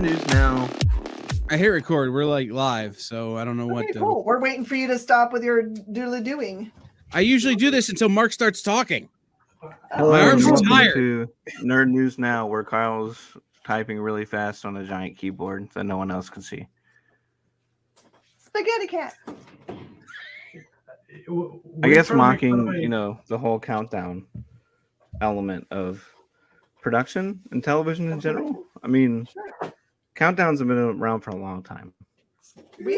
news now. I hit record. We're like live, so I don't know what. Cool. We're waiting for you to stop with your doodly doing. I usually do this until Mark starts talking. Hello, My arms are welcome tired. to Nerd News Now, where Kyle's typing really fast on a giant keyboard that no one else can see. Spaghetti cat. I guess mocking, the whole countdown element of production and television in general. I mean, countdowns have been around for a long time. Didn't we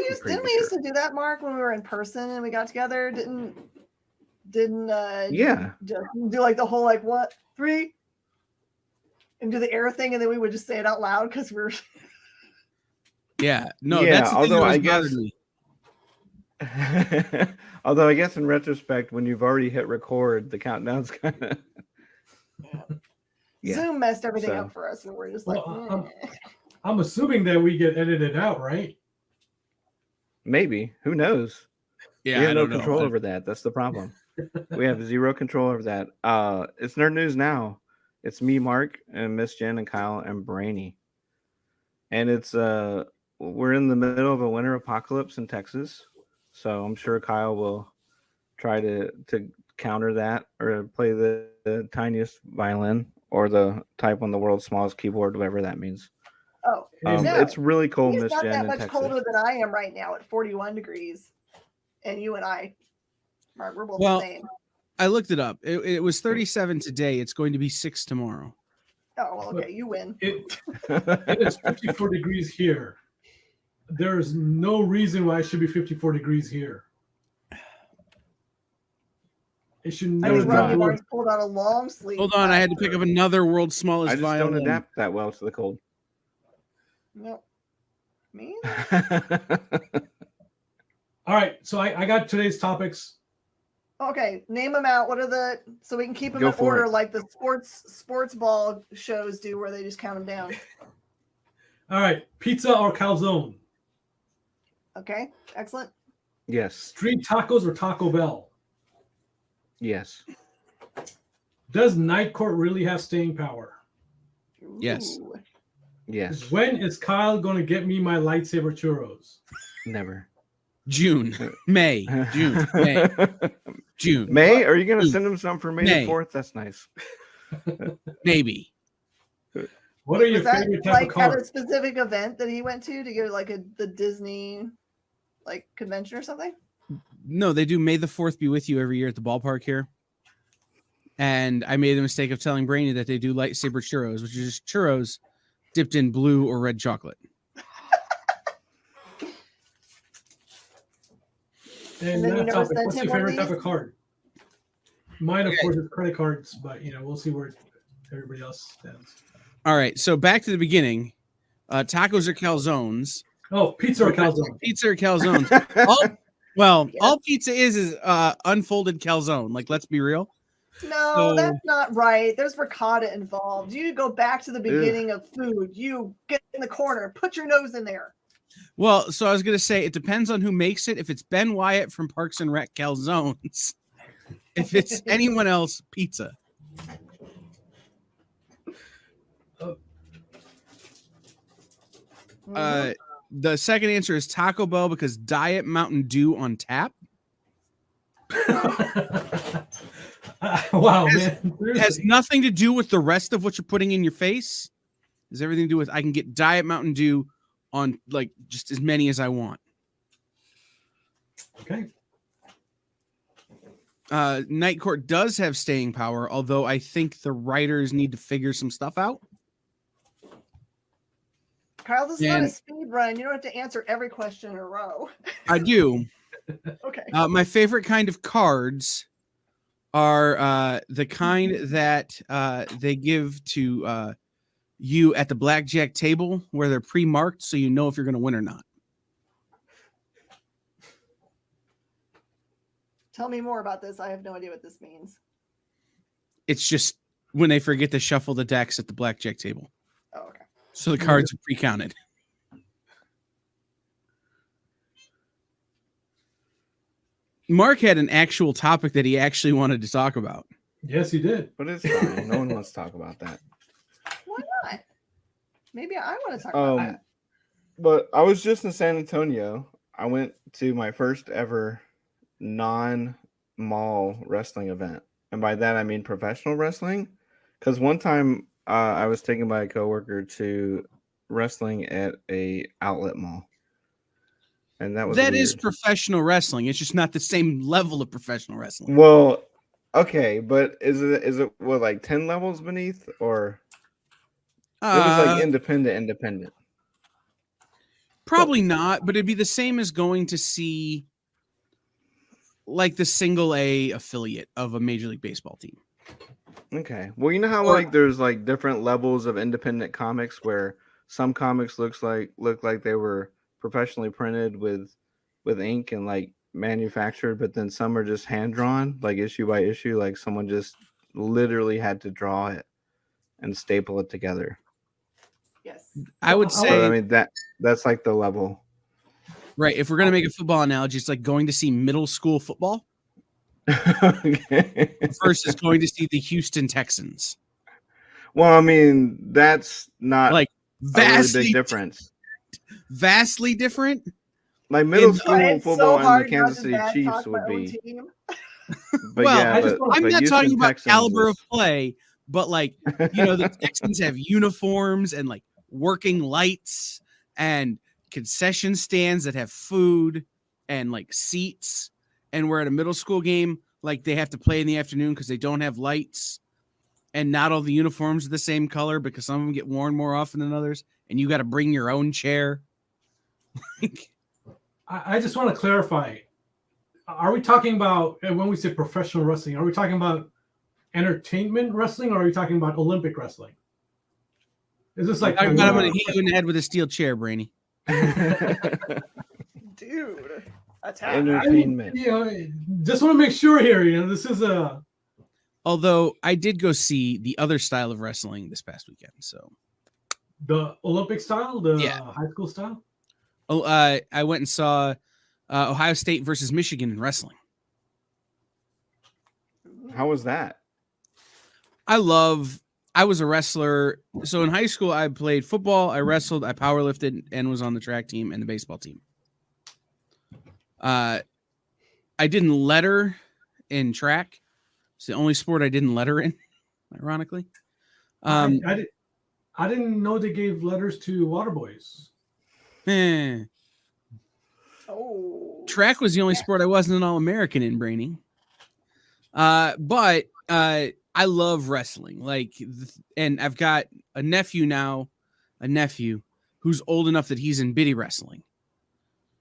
used to do that, Mark, when we were in person and we got together? Didn't Yeah. just do like the whole like what 3 and do the air thing, and then we would just say it out loud because we're Yeah, no, Yeah, that's the although thing I that guess- bothered me. Although I guess in retrospect, when you've already hit record, the countdown's kind of Yeah. Zoom messed everything So- up for us, and we're just like, Well, I'm assuming that we get edited out, right? maybe. Who knows? Yeah, We I have no don't know. control over that. That's the problem. We have zero control over that. It's Nerd News Now. It's me, Mark, and Miss Jen, and Kyle, and Brainy. And it's we're in the middle of a winter apocalypse in Texas, so I'm sure Kyle will try to counter that or play the tiniest violin or the type on the world's smallest keyboard, whatever that means. oh, no, It's really cold, he's Miss not Jen, that in much Texas. colder than I am right now at 41 degrees, and you and I, Mark, we're both Well, the same. I looked it up. It was 37 today. It's going to be 6 tomorrow. Oh, well, okay, you win. It is 54 degrees here. There's no reason why it should be 54 degrees here. It should I never just Never Rodney be. Barnes pulled out a long sleeve. Hold on, I had to pick up another world's I smallest just violin. don't adapt that well to the cold. No, me? All right, so I got today's topics. Okay, name them out. What are the so we can keep them Go in for order it. like the sports ball shows do, where they just count them down. All right, pizza or calzone? Okay, excellent. Yes. Street tacos or Taco Bell? Yes. Does Night Court really have staying power? Yes. Ooh. Yes. When is Kyle going to get me my lightsaber churros? Never. June, May, June, May, June. May? Are you going to send him some for May May. the 4th? That's nice. Maybe. What are your Was that favorite type like of at a cards? specific event that he went to get like the Disney like convention or something? No, they do May the 4th be with you every year at the ballpark here. And I made the mistake of telling Brainy that they do lightsaber churros, which is just churros dipped in blue or red chocolate. And then you that never topic, sent what's him your one of favorite type these? of card? Mine, of Okay. course, is credit cards, but we'll see where everybody else stands. All right, so back to the beginning. Tacos or calzones. Oh, pizza or calzone? Pizza or calzones. All Yes. all pizza is unfolded calzone. Like, let's be real. No, So- that's not right. There's ricotta involved. You go back to the beginning of food. You get in the corner, put your nose in there. Well, so I was gonna say it depends on who makes it. If it's Ben Wyatt from Parks and Rec, calzones. If it's anyone else, pizza. The second answer is Taco Bell because Diet Mountain Dew on tap Wow, Has- man. It has nothing to do with the rest of what you're putting in your face. It has everything to do with I can get Diet Mountain Dew on like just as many as I want. Okay. Night Court does have staying power, although I think the writers need to figure some stuff out. Kyle, this is not a And- speed run. You don't have to answer every question in a row. I do. Okay. My favorite kind of cards are the kind that they give to you at the blackjack table where they're pre-marked so you know if you're going to win or not. Tell me more about this. I have no idea what this means. It's just when they forget to shuffle the decks at the blackjack table. Oh, okay. So the cards are pre-counted. Mark had an actual topic that he actually wanted to talk about. Yes, you did. But it's fine. No one wants to talk about that. Why not? Maybe I want to talk about that. But I was just in San Antonio. I went to my first ever non-mall wrestling event, and by that I mean professional wrestling. Because one time I was taken by a coworker to wrestling at a outlet mall, and that was That weird. is professional wrestling. It's just not the same level of professional wrestling. Well, okay, but is it what, like 10 levels beneath, or it was like independent? Probably not, but it'd be the same as going to see like the single A affiliate of a Major League Baseball team. Okay. Well, you know how Or- like there's like different levels of independent comics where some comics look like they were professionally printed with ink and like manufactured, but then some are just hand drawn, like issue by issue, like someone just literally had to draw it and staple it together. Yes. I would So say, I mean that's like the level. right, if we're going to make a football analogy, it's like going to see middle school football Okay. versus going to see the Houston Texans. Well, I mean, that's not Like a really vastly big difference. vastly different. Like middle In- school It's football so and hard the Kansas not City to bad Chiefs talk my would own be. team. But Well, yeah, I just but, wanna- I'm but not Houston talking about Texans caliber of is- play, but like, you know, the Texans have uniforms and like working lights and concession stands that have food and like seats. And we're at a middle school game, like they have to play in the afternoon because they don't have lights and not all the uniforms are the same color because some of them get worn more often than others. And you got to bring your own chair. I just want to clarify. Are we talking about, and when we say professional wrestling, are we talking about entertainment wrestling or are we talking about Olympic wrestling? Is this like I'm going to hit you in the head with a steel chair, Brainy. Dude. Attack. Entertainment. You know, just want to make sure here, you know, this is a Although I did go see the other style of wrestling this past weekend. So the Olympic style, the Yeah. high school style. I went and saw Ohio State versus Michigan in wrestling. How was that? I was a wrestler. So in high school, I played football, I wrestled, I powerlifted, and was on the track team and the baseball team. I didn't letter in track. It's the only sport I didn't letter in, ironically. I didn't know they gave letters to water boys. Oh. Track was the only sport I wasn't an All-American in, Brainy. But I love wrestling. And I've got a nephew who's old enough that he's in biddy wrestling.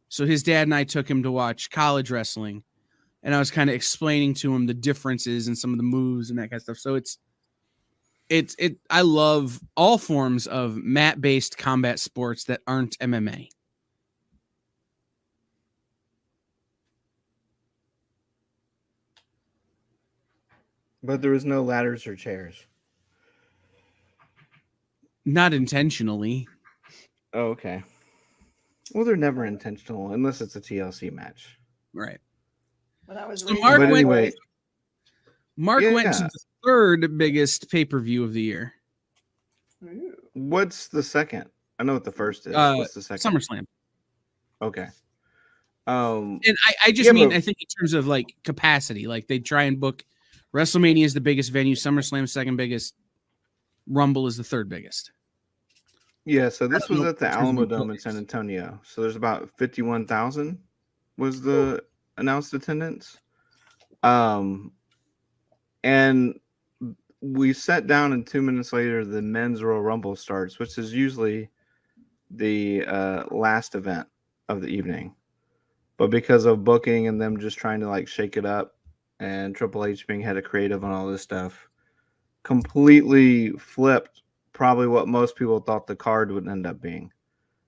So his dad and I took him to watch college wrestling, and I was kind of explaining to him the differences and some of the moves and that kind of stuff. So I love all forms of mat-based combat sports that aren't MMA. But there was no ladders or chairs. Not intentionally. Oh, okay. Well, they're never intentional unless it's a TLC match. Right. When I was So reading Mark But the anyway, boys, Mark went to Yeah. the third biggest pay-per-view of the year. ooh. what's the second? I know what the first is. What's the second? SummerSlam. Okay. And I just Yeah, mean, but- I think in terms of like capacity, like they try and book WrestleMania is the biggest venue, SummerSlam second biggest, Rumble is the third biggest. Yeah, so this don't was know at the in terms of Alamo Dome in bookings. San Antonio. So there's about 51,000 was the announced attendance. And we sat down, and 2 minutes later, the men's Royal Rumble starts, which is usually the last event of the evening. But because of booking and them just trying to like shake it up, and Triple H being head of creative and all this stuff, completely flipped probably what most people thought the card would end up being.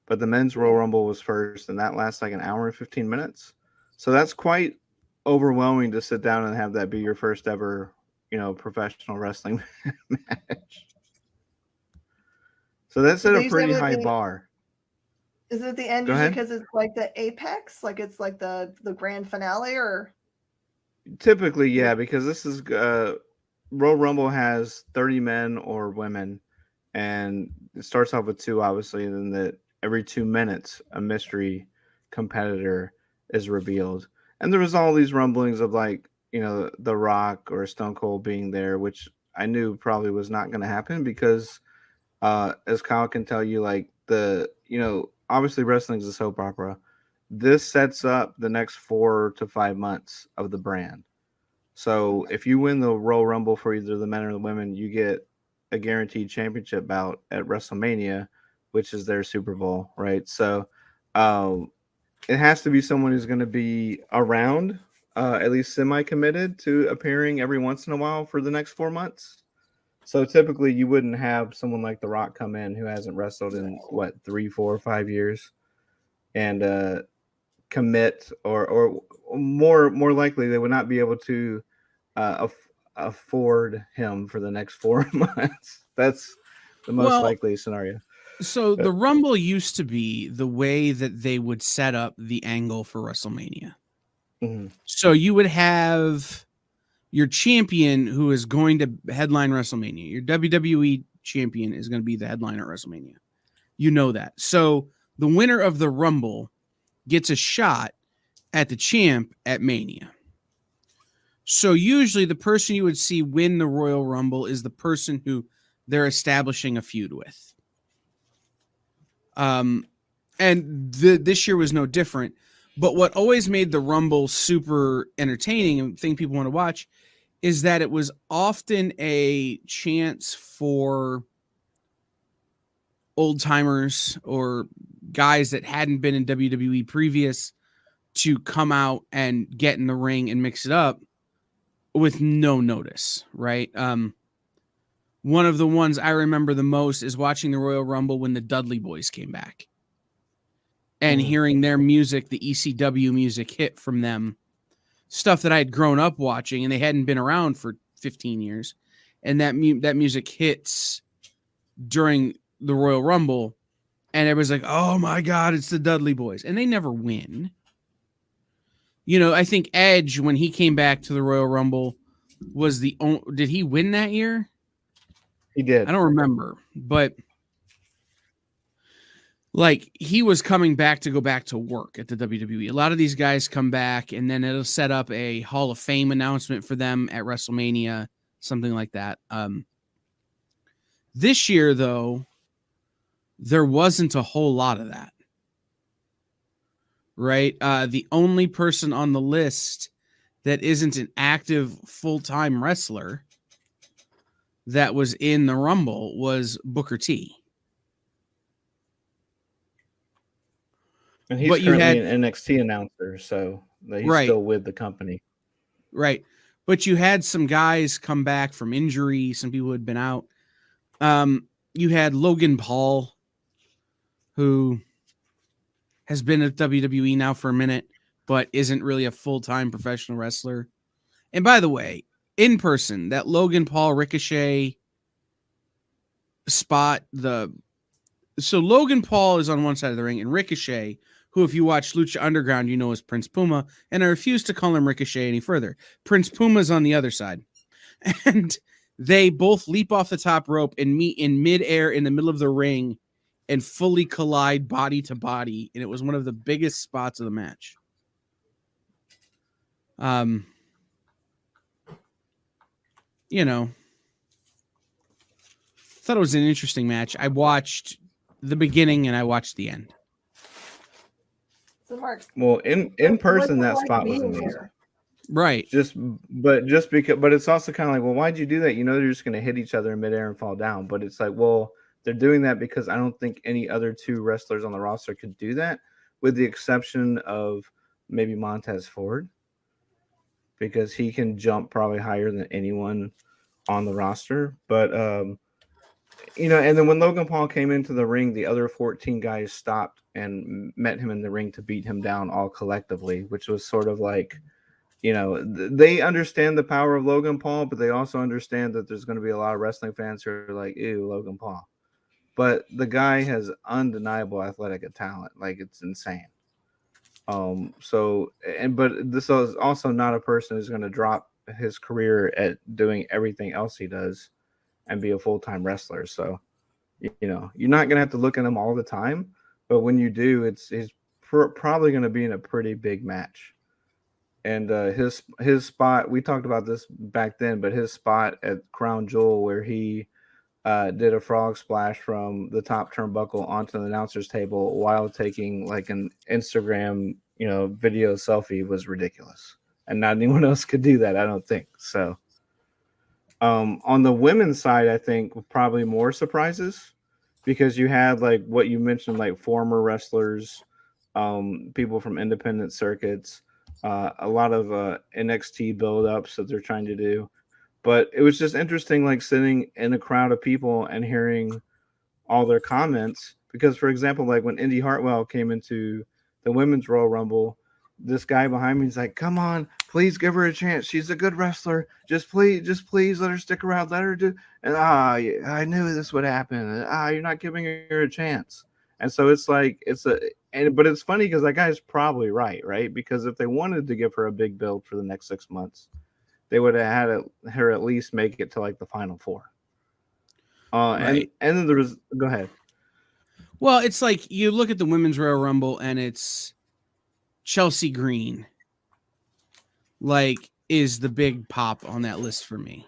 But the men's Royal Rumble was first, and that lasts like an hour and 15 minutes. So that's quite overwhelming to sit down and have that be your first ever, professional wrestling match. So that's at They a used to pretty have high the- bar. Is it the end Go usually ahead. because it's like the apex? Like it's like the grand finale, or Typically, yeah, because this is Royal Rumble has 30 men or women, and it starts off with two, obviously, and then every 2 minutes a mystery competitor is revealed. And there was all these rumblings of like, The Rock or Stone Cold being there, which I knew probably was not going to happen because, as Kyle can tell you, like obviously wrestling is a soap opera. This sets up the next 4 to 5 months of the brand. So if you win the Royal Rumble for either the men or the women, you get a guaranteed championship bout at WrestleMania, which is their Super Bowl, right? So it has to be someone who's going to be around, at least semi-committed to appearing every once in a while for the next 4 months. So typically you wouldn't have someone like The Rock come in who hasn't wrestled in 3, 4, 5 years and commit, or more likely they would not be able to afford him for the next 4 months. That's the most likely scenario. So the Rumble used to be the way that they would set up the angle for WrestleMania. Mm-hmm. So you would have your champion who is going to headline WrestleMania. Your WWE champion is going to be the headliner at WrestleMania. You know that. So the winner of the Rumble gets a shot at the champ at Mania. So usually the person you would see win the Royal Rumble is the person who they're establishing a feud with. And this year was no different. But what always made the Rumble super entertaining and thing people want to watch is that it was often a chance for old timers or guys that hadn't been in WWE previous to come out and get in the ring and mix it up with no notice, right? One of the ones I remember the most is watching the Royal Rumble when the Dudley Boys came back and hearing their music, the ECW music hit from them, stuff that I had grown up watching and they hadn't been around for 15 years. And that music hits during the Royal Rumble and everybody's like, oh my God, it's the Dudley Boys. And they never win. I think Edge, when he came back to the Royal Rumble, was the only... Did he win that year? He did. I don't remember, but like he was coming back to go back to work at the WWE. A lot of these guys come back and then it'll set up a Hall of Fame announcement for them at WrestleMania, something like that. This year, though, there wasn't a whole lot of that. Right? The only person on the list that isn't an active full-time wrestler that was in the Rumble was Booker T. And he's currently an NXT announcer, so he's still with the company. Right. But you had some guys come back from injury, some people who had been out. You had Logan Paul, who has been at WWE now for a minute, but isn't really a full-time professional wrestler. And by the way, in person, that Logan Paul Ricochet spot, so Logan Paul is on one side of the ring, and Ricochet, who if you watch Lucha Underground, you know is Prince Puma, and I refuse to call him Ricochet any further. Prince Puma's on the other side. And they both leap off the top rope and meet in midair in the middle of the ring and fully collide body to body. And it was one of the biggest spots of the match. Thought it was an interesting match. I watched the beginning and I watched the end. So Mark, well, in person, that spot was amazing. Right. But it's also kind of like, well, why'd you do that? They're just going to hit each other in midair and fall down. But it's like, well, they're doing that because I don't think any other two wrestlers on the roster could do that, with the exception of maybe Montez Ford, because he can jump probably higher than anyone on the roster. But, and then when Logan Paul came into the ring, the other 14 guys stopped and met him in the ring to beat him down all collectively, which was sort of like, they understand the power of Logan Paul, but they also understand that there's going to be a lot of wrestling fans who are like, ew, Logan Paul. But the guy has undeniable athletic talent. Like, it's insane. But this is also not a person who's going to drop his career at doing everything else he does and be a full-time wrestler. So You know, you're not gonna have to look at him all the time, but when you do, it's probably gonna be in a pretty big match. And his spot, we talked about this back then, but his spot at Crown Jewel where he did a frog splash from the top turnbuckle onto the announcer's table while taking like an Instagram, video selfie was ridiculous. And not anyone else could do that, I don't think. So on the women's side, I think probably more surprises because you had like what you mentioned, like former wrestlers, people from independent circuits, a lot of NXT build-ups that they're trying to do. But it was just interesting, like sitting in a crowd of people and hearing all their comments. Because, for example, like when Indy Hartwell came into the Women's Royal Rumble, this guy behind me is like, "Come on, please give her a chance. She's a good wrestler. Just please let her stick around. Let her do." And I knew this would happen. You're not giving her a chance. And so it's like but it's funny because that guy's probably right? Because if they wanted to give her a big build for the next 6 months, they would have had her at least make it to like the final four. Right. And then there was, go ahead. Well, it's like you look at the Women's Royal Rumble and it's Chelsea Green, like, is the big pop on that list for me.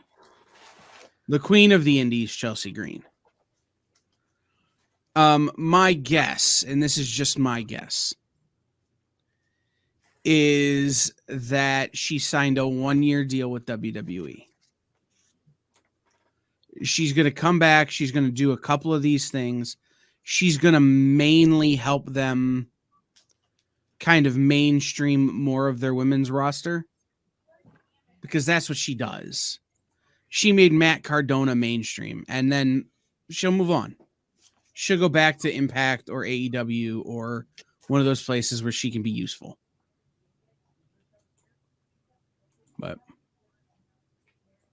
The Queen of the Indies, Chelsea Green. My guess, and this is just my guess, is that she signed a 1-year deal with WWE. She's going to come back. She's going to do a couple of these things. She's going to mainly help them kind of mainstream more of their women's roster because that's what she does. She made Matt Cardona mainstream, and then she'll move on. She'll go back to Impact or AEW or one of those places where she can be useful.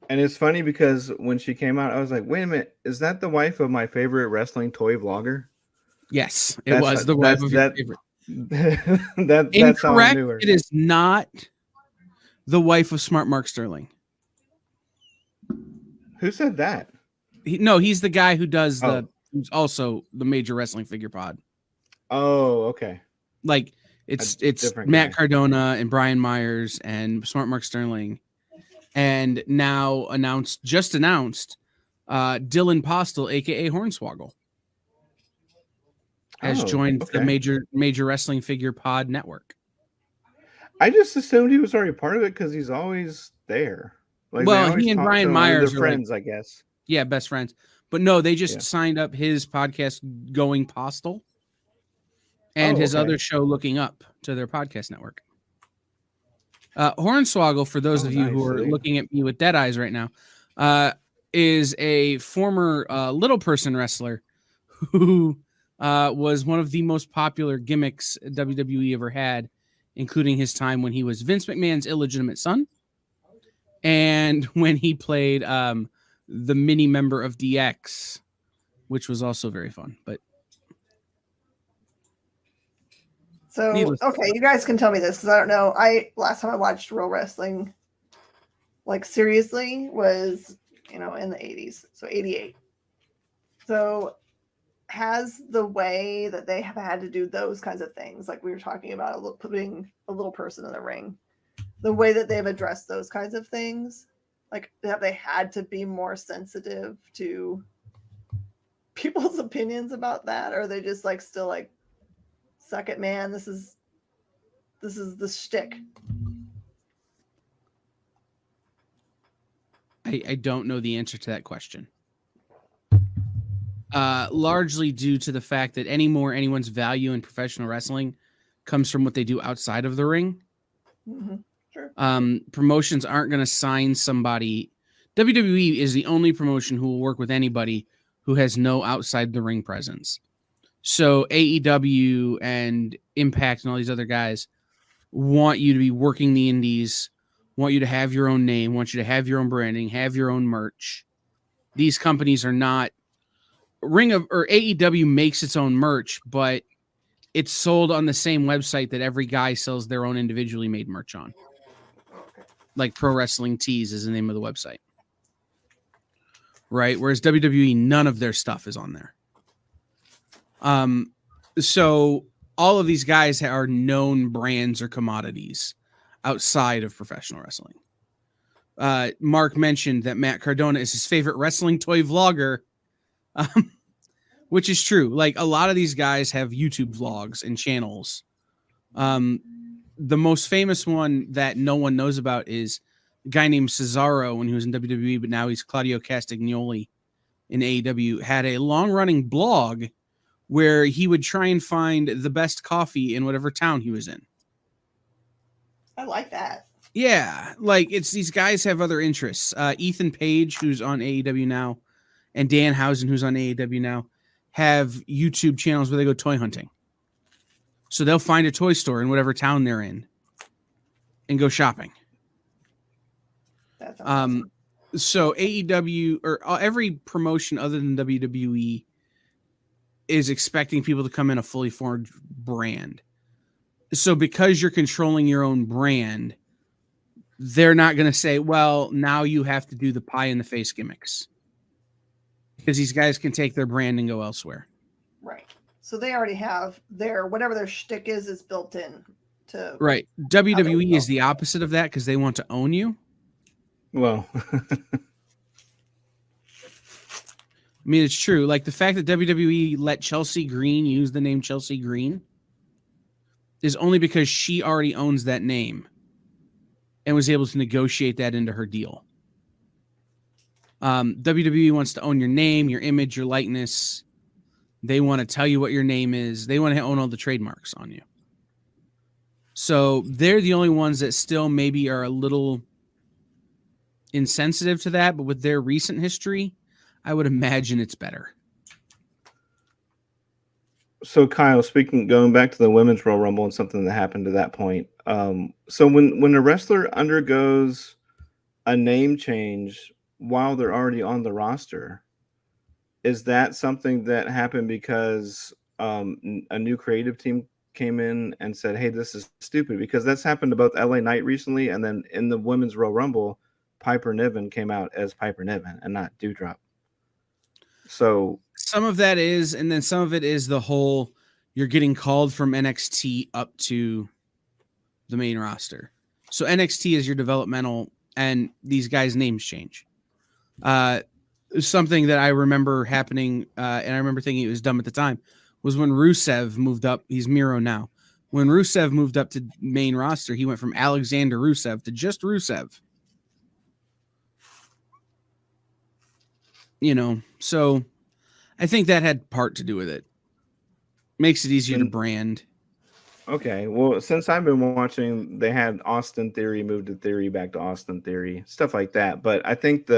And it's funny because when she came out, I was like, wait a minute, is that the wife of my favorite wrestling toy vlogger? Yes, it was the wife of your favorite. That's how I knew her. It is not the wife of Smart Mark Sterling. Who said that? He's the guy who does who's also the Major Wrestling Figure Pod. Oh, okay. Like it's Matt Cardona and Brian Myers and Smart Mark Sterling. And now just announced, Dylan Postel, aka Hornswoggle, has joined the Major Wrestling Figure Pod network. I just assumed he was already part of it because he's always there. Like, well, he and Brian Myers are friends, I guess. Yeah, best friends. But no, they just signed up his podcast, Going Postal, and his other show, Looking Up, to their podcast network. Hornswoggle, for those of you who are looking at me with dead eyes right now, is a former little person wrestler who was one of the most popular gimmicks WWE ever had, including his time when he was Vince McMahon's illegitimate son and when he played the mini member of DX, which was also very fun. But so, okay, you guys can tell me this because I don't know. Last time I watched real wrestling, like seriously, was in the 80s, so 88. So has the way that they have had to do those kinds of things, like we were talking about, putting a little person in the ring, the way that they've addressed those kinds of things, like have they had to be more sensitive to people's opinions about that, or are they just like still like, suck it, man, this is the shtick? I don't know the answer to that question. Largely due to the fact that anyone's value in professional wrestling comes from what they do outside of the ring. Mm-hmm. Sure. Promotions aren't going to sign somebody. WWE is the only promotion who will work with anybody who has no outside the ring presence. So AEW and Impact and all these other guys want you to be working the indies, want you to have your own name, want you to have your own branding, have your own merch. These companies are not AEW makes its own merch, but it's sold on the same website that every guy sells their own individually made merch on. Like Pro Wrestling Tees is the name of the website. Right? Whereas WWE, none of their stuff is on there. So all of these guys are known brands or commodities outside of professional wrestling. Mark mentioned that Matt Cardona is his favorite wrestling toy vlogger, which is true. Like a lot of these guys have YouTube vlogs and channels. The most famous one that no one knows about is a guy named Cesaro when he was in WWE, but now he's Claudio Castagnoli in AEW, had a long-running blog where he would try and find the best coffee in whatever town he was in. I like that. Yeah, like it's these guys have other interests. Ethan Page, who's on AEW now, and Dan Housen, who's on AEW now, have YouTube channels where they go toy hunting. So they'll find a toy store in whatever town they're in and go shopping. That's awesome. So AEW or every promotion other than WWE is expecting people to come in a fully formed brand. So because you're controlling your own brand, they're not going to say, well, now you have to do the pie in the face gimmicks. Because these guys can take their brand and go elsewhere. Right. So they already have whatever their shtick is built in to. Right. WWE is the opposite of that because they want to own you. Well, I mean, it's true. Like the fact that WWE let Chelsea Green use the name Chelsea Green is only because she already owns that name and was able to negotiate that into her deal. WWE wants to own your name, your image, your likeness. They want to tell you what your name is. They want to own all the trademarks on you. So they're the only ones that still maybe are a little insensitive to that, but with their recent history, I would imagine it's better. So Kyle, going back to the Women's Royal Rumble and something that happened to that point. So when a wrestler undergoes a name change while they're already on the roster, is that something that happened because a new creative team came in and said, hey, this is stupid? Because that's happened to both LA Knight recently, and then in the Women's Royal Rumble, Piper Niven came out as Piper Niven and not Doudrop. So some of that is, and then some of it is the whole you're getting called from NXT up to the main roster. So NXT is your developmental, and these guys' names change. Something that I remember happening, and I remember thinking it was dumb at the time, was when Rusev moved up. He's Miro now. When Rusev moved up to main roster, he went from Alexander Rusev to just Rusev. You know, so I think that had part to do with it. Makes it easier to brand. Okay, well, since I've been watching, they had Austin Theory move to Theory back to Austin Theory, stuff like that. But I think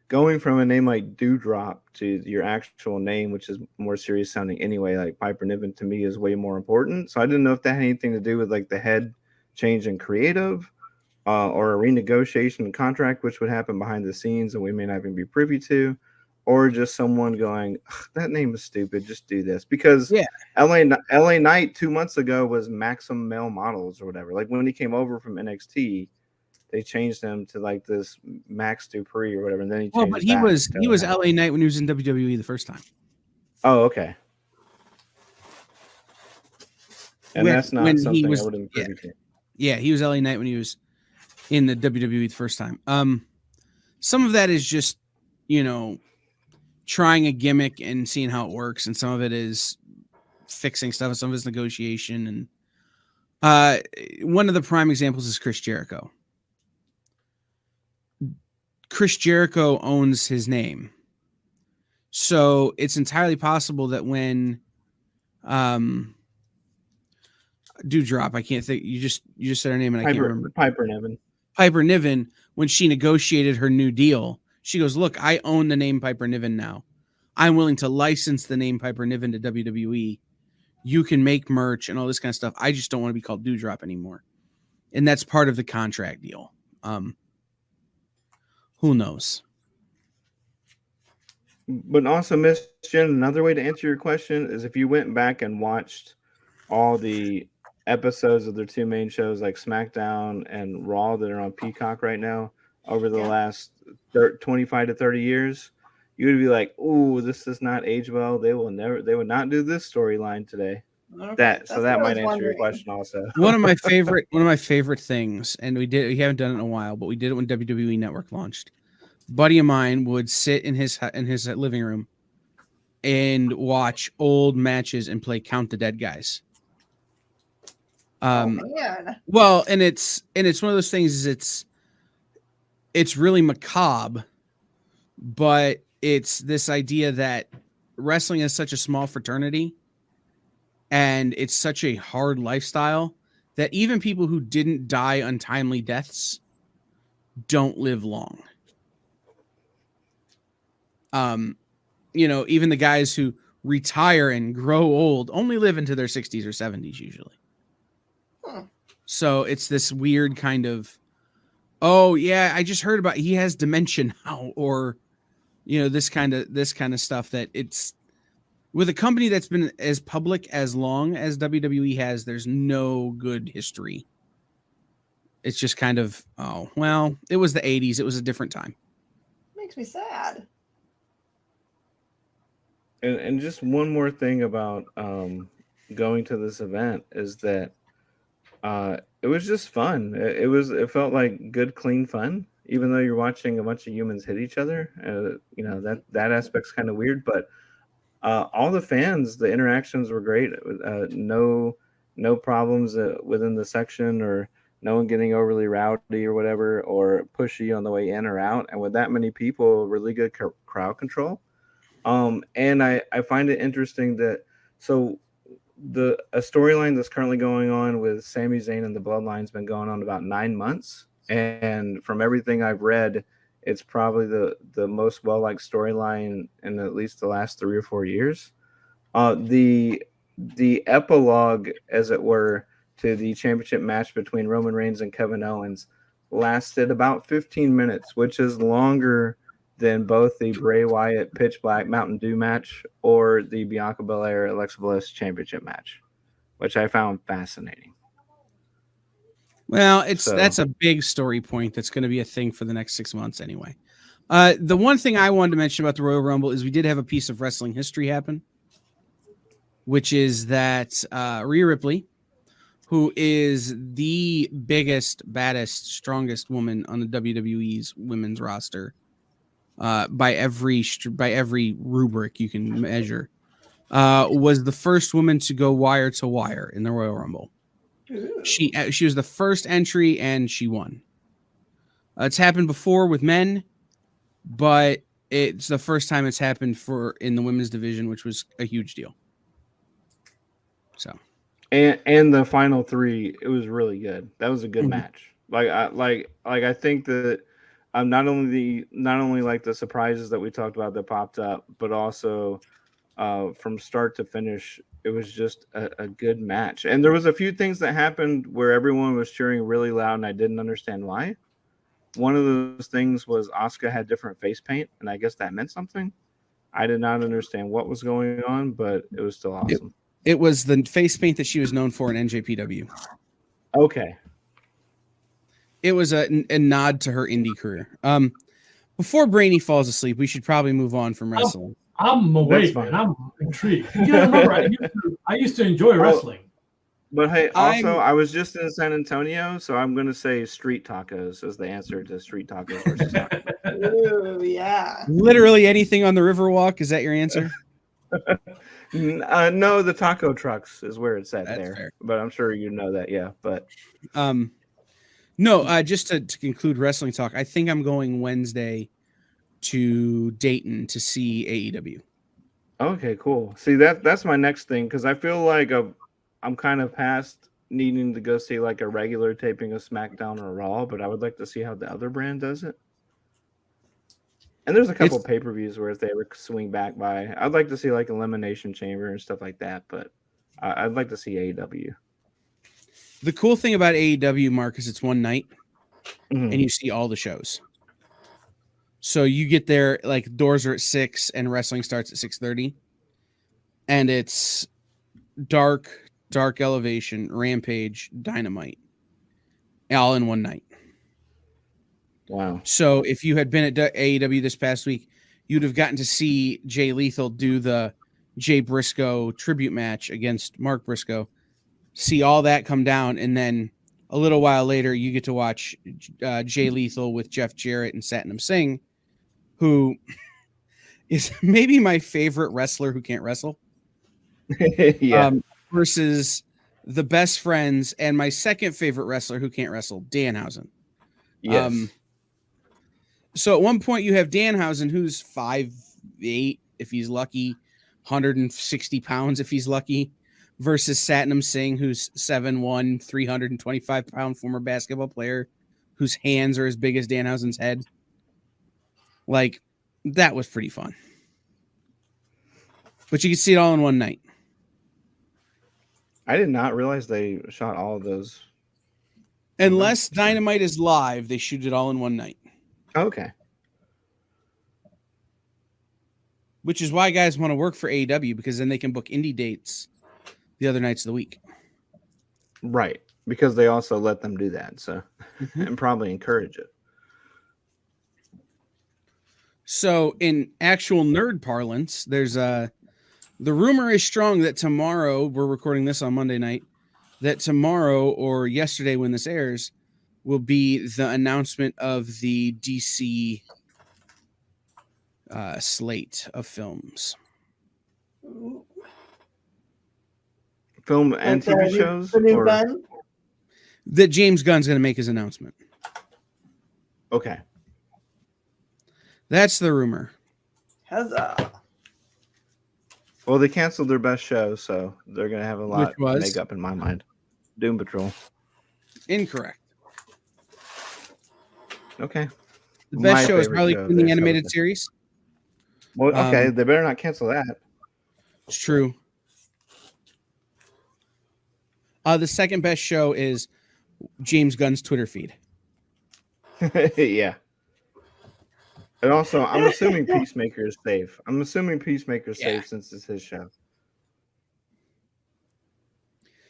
going from a name like Doudrop to your actual name, which is more serious sounding anyway, like Piper Niven, to me is way more important. So I didn't know if that had anything to do with like the head change in creative or a renegotiation contract, which would happen behind the scenes and we may not even be privy to, or just someone going, that name is stupid, just do this. Because LA Knight 2 months ago was Maxim Male Models or whatever. Like when he came over from NXT, they changed him to like this Max Dupree or whatever, and then he changed. But he was LA Knight when he was in WWE the first time. Oh, okay. And that's not something I would have been privy to. Yeah, he was LA Knight when he was in the WWE the first time. Some of that is just, trying a gimmick and seeing how it works, and some of it is fixing stuff, and some of it's negotiation. And one of the prime examples is Chris Jericho. Chris Jericho owns his name. So it's entirely possible that when Doudrop, I can't think, you just said her name and I can't remember. Piper Niven. Piper Niven, when she negotiated her new deal, she goes, look, I own the name Piper Niven now. I'm willing to license the name Piper Niven to WWE. You can make merch and all this kind of stuff. I just don't want to be called Doudrop anymore. And that's part of the contract deal. Who knows? But also, Miss Jen, another way to answer your question is if you went back and watched all the episodes of their two main shows like SmackDown and Raw that are on Peacock right now over the last 25 to 30 years, you would be like, "Ooh, this does not age well. They would not do this storyline today." Okay, That that's so that what I was might answer your wondering. question also. One of my favorite things, and we haven't done it in a while, but we did it when WWE Network launched. Buddy of mine would sit in his living room and watch old matches and play Count the Dead Guys. Oh man. Well, and it's one of those things. It's really macabre, but it's this idea that wrestling is such a small fraternity, and it's such a hard lifestyle that even people who didn't die untimely deaths don't live long. Even the guys who retire and grow old only live into their 60s or 70s usually. So it's this weird kind of, oh yeah, I just heard about he has dementia now, or this kind of stuff that it's with a company that's been as public as long as WWE has, there's no good history. It's just kind of, oh, well, it was the 80s. It was a different time. Makes me sad. And just one more thing about going to this event is that it was just fun. It felt like good, clean fun, even though you're watching a bunch of humans hit each other. That aspect's kind of weird, but all the fans, the interactions were great. No problems within the section, or no one getting overly rowdy or whatever, or pushy on the way in or out. And with that many people, really good crowd control. And I find it interesting that a storyline that's currently going on with Sami Zayn and the Bloodline's been going on about 9 months, and from everything I've read, it's probably the most well-liked storyline in at least the last 3 or 4 years. The epilogue, as it were, to the championship match between Roman Reigns and Kevin Owens lasted about 15 minutes, which is longer than both the Bray Wyatt Pitch Black Mountain Dew match or the Bianca Belair Alexa Bliss championship match, which I found fascinating. Well, that's a big story point that's going to be a thing for the next 6 months anyway. The one thing I wanted to mention about the Royal Rumble is we did have a piece of wrestling history happen, which is that Rhea Ripley, who is the biggest, baddest, strongest woman on the WWE's women's roster, by every rubric you can measure, was the first woman to go wire to wire in the Royal Rumble. She was the first entry and she won. It's happened before with men, but it's the first time it's happened in the women's division, which was a huge deal. So, and the final 3, it was really good. That was a good match. I think that not only like the surprises that we talked about that popped up, but also from start to finish, it was just a good match. And there was a few things that happened where everyone was cheering really loud, and I didn't understand why. One of those things was Asuka had different face paint, and I guess that meant something. I did not understand what was going on, but it was still awesome. It was the face paint that she was known for in NJPW. Okay. It was a nod to her indie career. Before Brainy falls asleep, we should probably move on from wrestling. I'm awake, man. I'm intrigued. You gotta remember, I used to enjoy wrestling. But hey, also, I was just in San Antonio, so I'm going to say street tacos as the answer to street tacos versus tacos. Ooh, yeah. Literally anything on the Riverwalk. Is that your answer? No, the taco trucks is where it's at. That's there. Fair. But I'm sure you know that, yeah. But no, just to conclude wrestling talk, I think I'm going Wednesday to Dayton to see AEW. Okay, cool. See, that's my next thing, because I feel like I'm kind of past needing to go see like a regular taping of SmackDown or Raw, but I would like to see how the other brand does it. And there's a couple pay-per-views where if they ever swing back by, I'd like to see like Elimination Chamber and stuff like that, but I'd like to see AEW. The cool thing about AEW, Mark, is it's one night and you see all the shows. So you get there, like doors are at 6 and wrestling starts at 6:30. And it's Dark Elevation, Rampage, Dynamite, all in one night. Wow. So if you had been at AEW this past week, you'd have gotten to see Jay Lethal do the Jay Briscoe tribute match against Mark Briscoe. See all that come down, and then a little while later, you get to watch Jay Lethal with Jeff Jarrett and Satnam Singh, who is maybe my favorite wrestler who can't wrestle. Yeah. Versus the best friends and my second favorite wrestler who can't wrestle, Danhausen. Yes. So at one point you have Danhausen, who's 5'8", if he's lucky, 160 pounds if he's lucky, versus Satnam Singh, who's 7'1", 325-pound former basketball player, whose hands are as big as Danhausen's head. Like, that was pretty fun. But you can see it all in one night. I did not realize they shot all of those. Unless Dynamite is live, they shoot it all in one night. Okay. Which is why guys want to work for AEW, because then they can book indie dates the other nights of the week. Right. Because they also let them do that. So, and probably encourage it. So in actual nerd parlance, there's the rumor is strong that tomorrow, we're recording this on Monday night, that tomorrow or yesterday when this airs will be the announcement of the DC slate of films. Film and TV shows? The new Gunn? That James Gunn's going to make his announcement. Okay. That's the rumor. Huzzah. Well, they canceled their best show, so they're going to have a lot to make up in my mind. Doom Patrol. Incorrect. Okay. The best show is probably in the animated series. Well, okay, they better not cancel that. It's true. The second best show is James Gunn's Twitter feed. Yeah. And also, I'm assuming Peacemaker is safe. Safe since it's his show.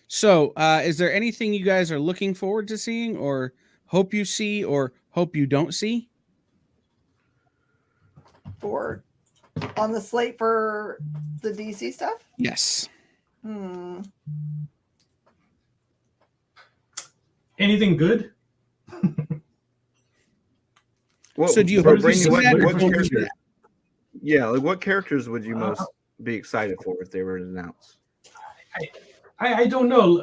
So, is there anything you guys are looking forward to seeing, or hope you see, or hope you don't see? For on the slate for the DC stuff? Yes. Anything good? Well, so do you what characters? Yeah, like what characters would you most be excited for if they were to announce? I don't know.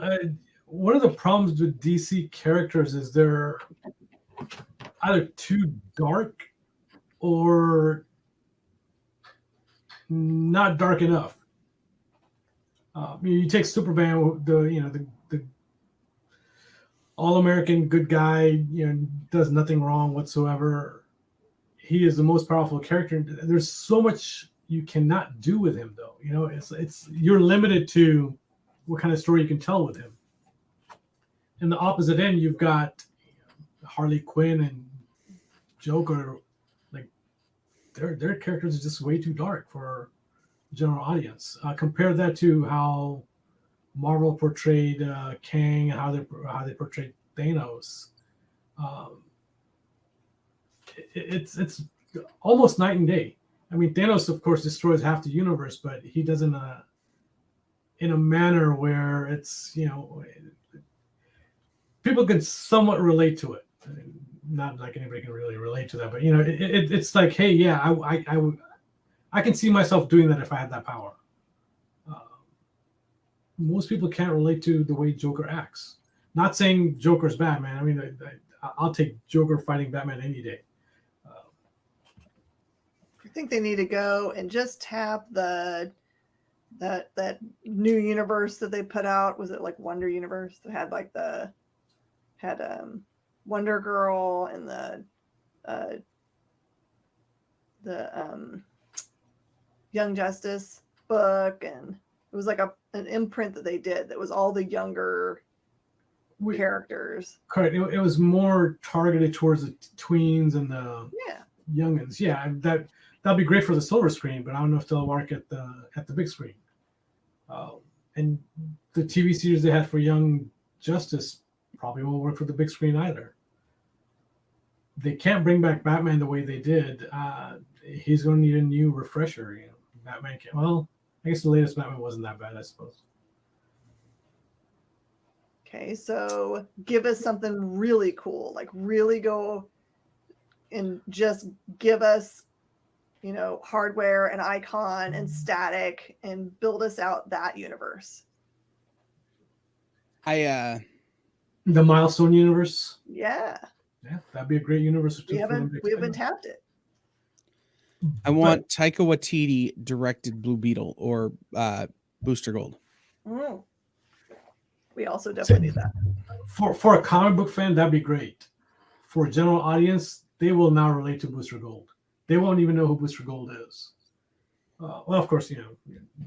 One of the problems with DC characters is they're either too dark or not dark enough. You take Superman, the all-American good guy, does nothing wrong whatsoever. He is the most powerful character. There's so much you cannot do with him, though. It's you're limited to what kind of story you can tell with him. In the opposite end, you've got Harley Quinn and Joker. Like their characters are just way too dark for the general audience. Compare that to how Marvel portrayed Kang, how they portrayed Thanos. It's almost night and day. I mean, Thanos, of course, destroys half the universe, but he does in a manner where it's people can somewhat relate to it. Not like anybody can really relate to that, but it's like, hey, yeah, I can see myself doing that if I had that power. Most people can't relate to the way Joker acts. Not saying Joker's bad, man. I mean, I'll take Joker fighting Batman any day. I think they need to go and just tap that new universe that they put out. Was it like Wonder Universe that had like Wonder Girl and the Young Justice book, and it was like an imprint that they did that was all the younger characters. Correct. It was more targeted towards the tweens and the youngins. Yeah, that'd be great for the silver screen, but I don't know if they'll work at the big screen. And the TV series they had for Young Justice probably won't work for the big screen either. They can't bring back Batman the way they did. he's going to need a new refresher. You know, Batman. Well, I guess the latest Batman wasn't that bad, I suppose. Okay, so give us something really cool, like really go and just give us, you know, hardware and icon and static and build us out that universe. I The Milestone universe. Yeah, That'd be a great universe. we haven't tapped it. I want Taika Waititi directed Blue Beetle or Booster Gold. Mm. We also definitely need that. For a comic book fan, that'd be great. For a general audience, they will now relate to Booster Gold. They won't even know who Booster Gold is. Well, of course, you know,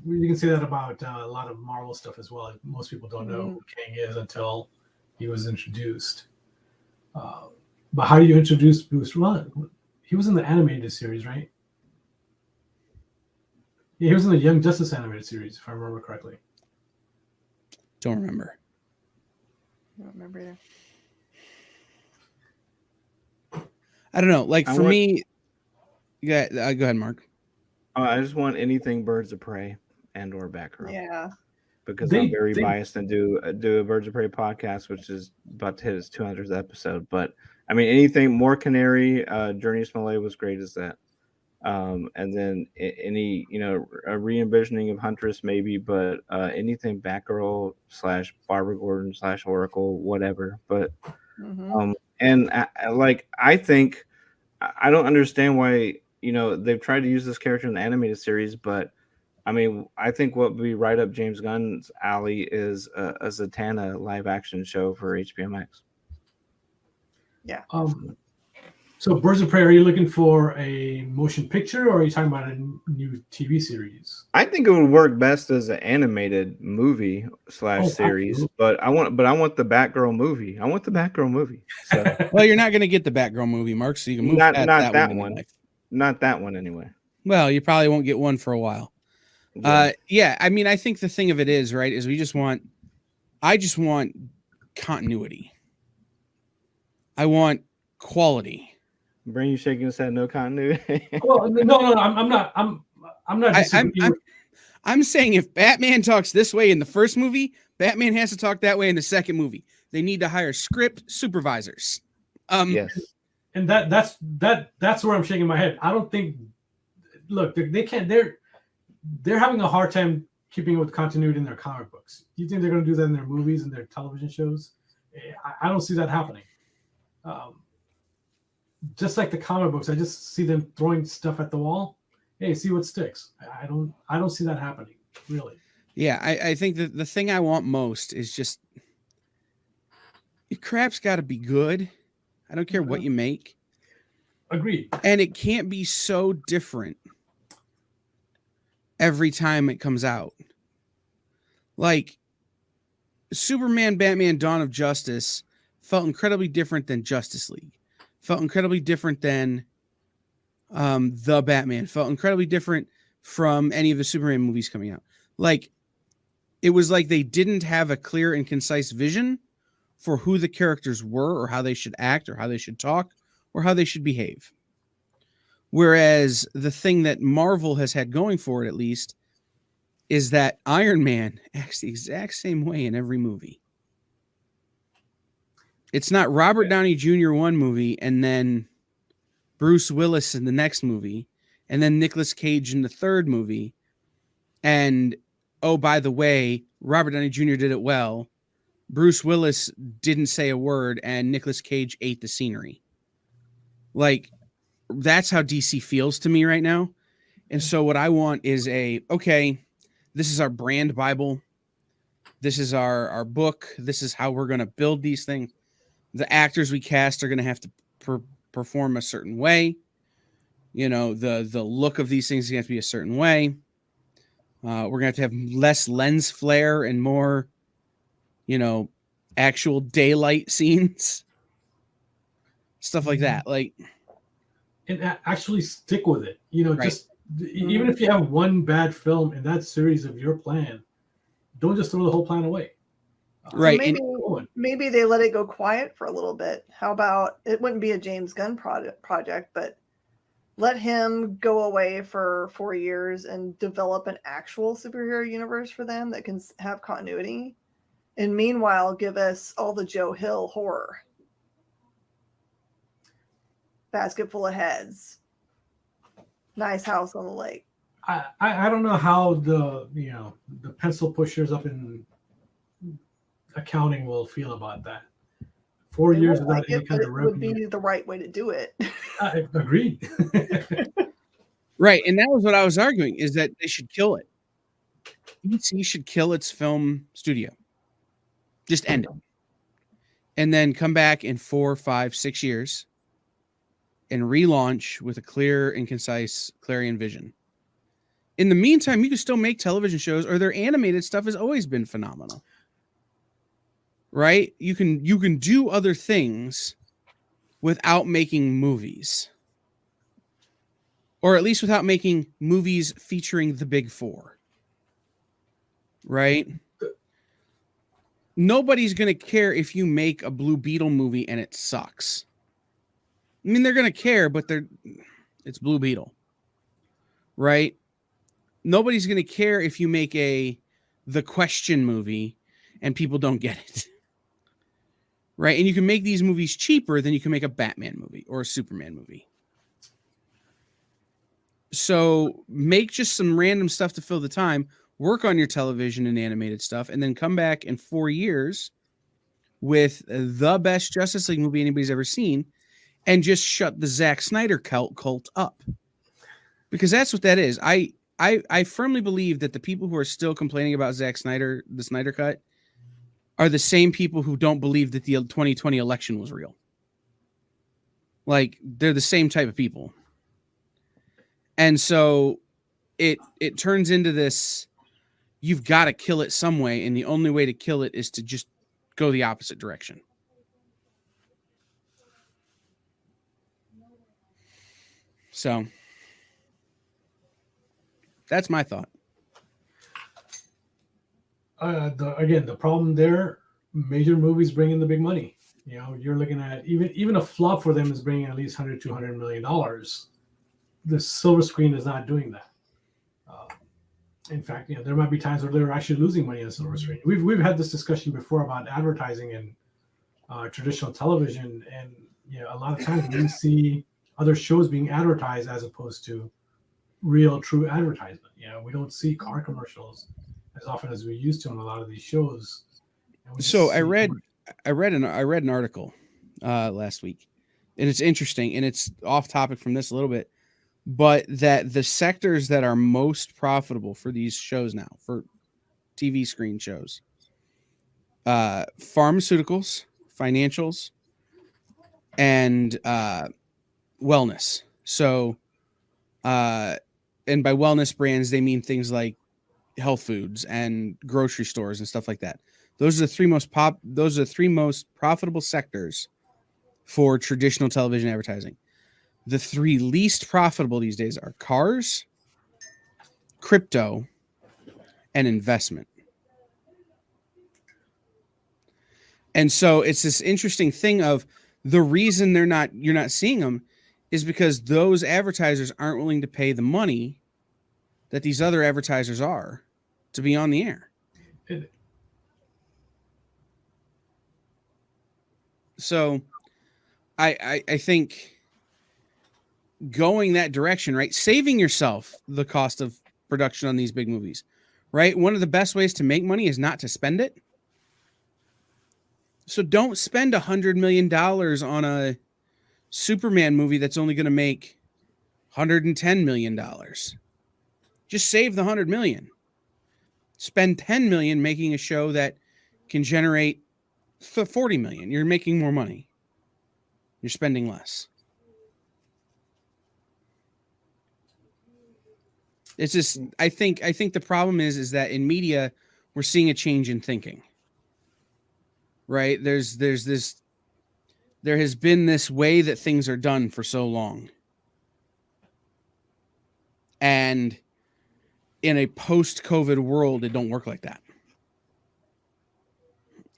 you can say that about a lot of Marvel stuff as well. Most people don't know who Kang is until he was introduced. But how do you introduce Booster? Well, he was in the animated series, right? Yeah, he was in the Young Justice animated series, if I remember correctly. Don't remember. I don't remember either. I don't know. Like for me, go ahead, Mark. I just want anything Birds of Prey and or Batgirl. Yeah. Because I'm very biased and do a Birds of Prey podcast, which is about to hit its 200th episode. But I mean, anything more Canary, Journey Smollett was great as that. And then any, you know, a re-envisioning of Huntress maybe, but anything Batgirl / Barbara Gordon / Oracle, whatever. But and I think I don't understand why, you know, they've tried to use this character in the animated series, but I mean, I think what would be right up James Gunn's alley is a Zatanna live action show for HBO Max. Yeah. So Birds of Prey, are you looking for a motion picture or are you talking about a new TV series? I think it would work best as an animated movie / series, absolutely. but I want the Batgirl movie. I want the Batgirl movie. So. Well, you're not going to get the Batgirl movie, Mark, so you can move not that one. Anyway. Not that one anyway. Well, you probably won't get one for a while. Yeah. I mean, I think the thing of it is, right, is I just want continuity. I want quality. Brain, you shaking his head, no continuity. Well, no, I'm not. I'm saying if Batman talks this way in the first movie, Batman has to talk that way in the second movie. They need to hire script supervisors. Yes. And that's where I'm shaking my head. I don't think. Look, they can't. They're having a hard time keeping with continuity in their comic books. You think they're going to do that in their movies and their television shows? I don't see that happening. Just like the comic books, I just see them throwing stuff at the wall. Hey, see what sticks. I don't see that happening, really. Yeah, I think that the thing I want most is just your crap's got to be good. I don't care what you make. Agreed. And it can't be so different every time it comes out. Like Superman, Batman, Dawn of Justice felt incredibly different than Justice League. Felt incredibly different than The Batman. Felt incredibly different from any of the Superman movies coming out. Like, it was like they didn't have a clear and concise vision for who the characters were or how they should act or how they should talk or how they should behave. Whereas the thing that Marvel has had going for it, at least, is that Iron Man acts the exact same way in every movie. It's not Robert Downey Jr. one movie and then Bruce Willis in the next movie and then Nicolas Cage in the third movie. And, oh, by the way, Robert Downey Jr. did it well. Bruce Willis didn't say a word and Nicolas Cage ate the scenery. Like, that's how DC feels to me right now. And so what I want is okay, this is our brand Bible. This is our book. This is how we're going to build these things. The actors we cast are going to have to perform a certain way. You know, the look of these things is going to have to be a certain way. We're going to have less lens flare and more, you know, actual daylight scenes. Stuff like that. Like, and actually stick with it. You know, right. Just even if you have one bad film in that series of your plan, don't just throw the whole plan away. Right. So maybe they let it go quiet for a little bit. How about, it wouldn't be a James Gunn project, but let him go away for 4 years and develop an actual superhero universe for them that can have continuity. And meanwhile, give us all the Joe Hill horror. Basket full of heads. Nice house on the lake. I don't know how the pencil pushers up in accounting will feel about that. 4 years without any kind of revenue would be the right way to do it. I agreed. Right, and that was what I was arguing, is that they should kill it. DC should kill its film studio. Just end it. And then come back in 4, 5, 6 years and relaunch with a clear and concise clarion vision. In the meantime, you can still make television shows, or their animated stuff has always been phenomenal. Right? You can do other things without making movies. Or at least without making movies featuring the big four. Right? Nobody's going to care if you make a Blue Beetle movie and it sucks. I mean, they're going to care, but it's Blue Beetle. Right? Nobody's going to care if you make The Question movie and people don't get it. Right? And you can make these movies cheaper than you can make a Batman movie or a Superman movie. So make just some random stuff to fill the time, work on your television and animated stuff, and then come back in 4 years with the best Justice League movie anybody's ever seen and just shut the Zack Snyder cult up. Because that's what that is. I firmly believe that the people who are still complaining about Zack Snyder, the Snyder Cut, are the same people who don't believe that the 2020 election was real. Like, they're the same type of people. And so it turns into this, you've got to kill it some way, and the only way to kill it is to just go the opposite direction. So that's my thought. The problem there, major movies bring in the big money. You're looking at even a flop for them is bringing at least $100-200 million. The silver screen is not doing that. In fact, there might be times where they're actually losing money on the silver screen. We've had this discussion before about advertising in traditional television, and a lot of times we see other shows being advertised as opposed to real, true advertisement. We don't see car commercials as often as we used to on a lot of these shows. So I read an article last week, and it's interesting, and it's off topic from this a little bit, but that the sectors that are most profitable for these shows now, for TV screen shows, pharmaceuticals, financials, and wellness. So, and by wellness brands, they mean things like health foods and grocery stores and stuff like that. Those are the three most profitable sectors for traditional television advertising. The three least profitable these days are cars, crypto, and investment. And so it's this interesting thing of the reason you're not seeing them is because those advertisers aren't willing to pay the money that these other advertisers are to be on the air. So I think going that direction, right? Saving yourself the cost of production on these big movies, right? One of the best ways to make money is not to spend it. So don't spend $100 million on a Superman movie that's only going to make $110 million. Just save the $100 million. Spend $10 million making a show that can generate $40 million. You're making more money. You're spending less. It's just, I think the problem is that in media, we're seeing a change in thinking. Right? There has been this way that things are done for so long. And in a post-COVID world, it don't work like that.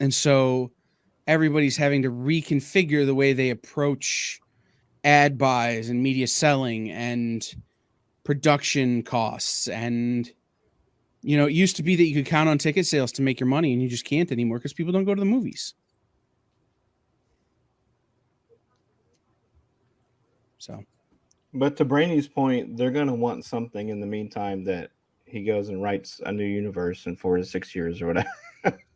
And so everybody's having to reconfigure the way they approach ad buys and media selling and production costs. And, you know, it used to be that you could count on ticket sales to make your money, and you just can't anymore because people don't go to the movies. So, But to Brainy's point, they're going to want something in the meantime that he goes and writes a new universe in 4 to 6 years or whatever.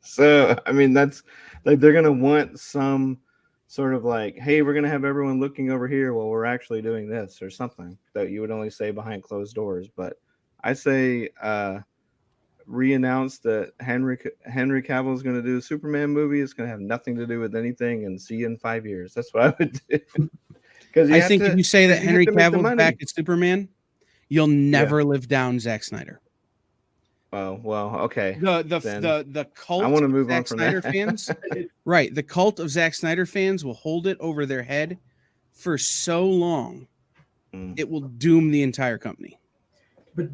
So, I mean, that's like they're going to want some sort of like, hey, we're going to have everyone looking over here while we're actually doing this or something that you would only say behind closed doors. But I say re-announce that Henry Cavill is going to do a Superman movie. It's going to have nothing to do with anything, and see you in 5 years. That's what I would do. Because I think if you say that Henry Cavill's back as Superman, you'll never live down Zack Snyder. Oh, well, okay. The cult I want to move Zack on from Snyder that. fans, right? The cult of Zack Snyder fans will hold it over their head for so long, it will doom the entire company. But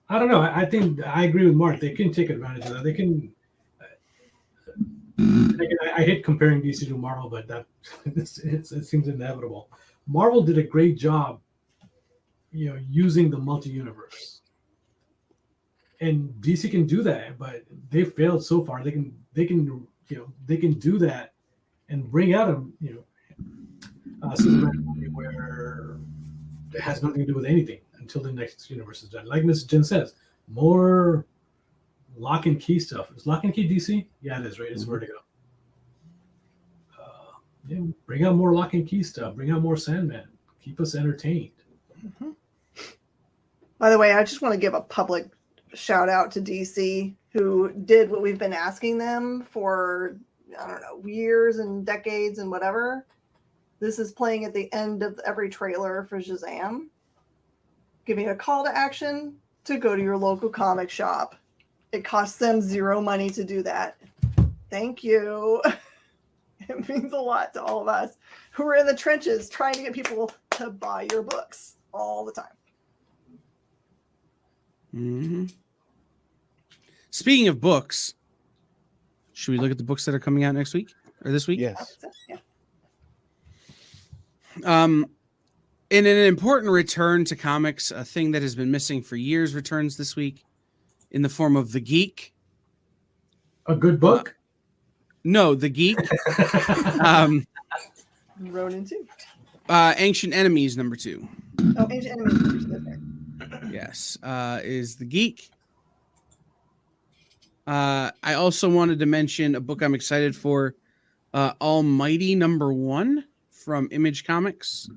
I don't know. I think I agree with Mark. They can take advantage of that. They can. I hate comparing DC to Marvel, but that it seems inevitable. Marvel did a great job, you know, using the multi-universe, and DC can do that, but they failed so far. They can do that and bring out a Superman movie where it has nothing to do with anything until the next universe is done. Like Mrs. Jen says, more lock and key stuff. Is lock and key DC? Yeah, it is, right? It's Vertigo. Bring out more lock and key stuff. Bring out more Sandman. Keep us entertained. Mm-hmm. By the way, I just want to give a public shout out to DC, who did what we've been asking them for, I don't know, years and decades and whatever. This is playing at the end of every trailer for Shazam, giving a call to action to go to your local comic shop. It costs them zero money to do that. Thank you. It means a lot to all of us who are in the trenches trying to get people to buy your books all the time. Mm-hmm. Speaking of books, should we look at the books that are coming out next week or this week? Yes. Yeah. In an important return to comics, a thing that has been missing for years returns this week in the form of The Geek. A good book? No, The Geek. Ronin 2. Ancient Enemies #2. Oh, Ancient Enemies #2. Yes, is The Geek. I also wanted to mention a book I'm excited for, Almighty #1 from Image Comics,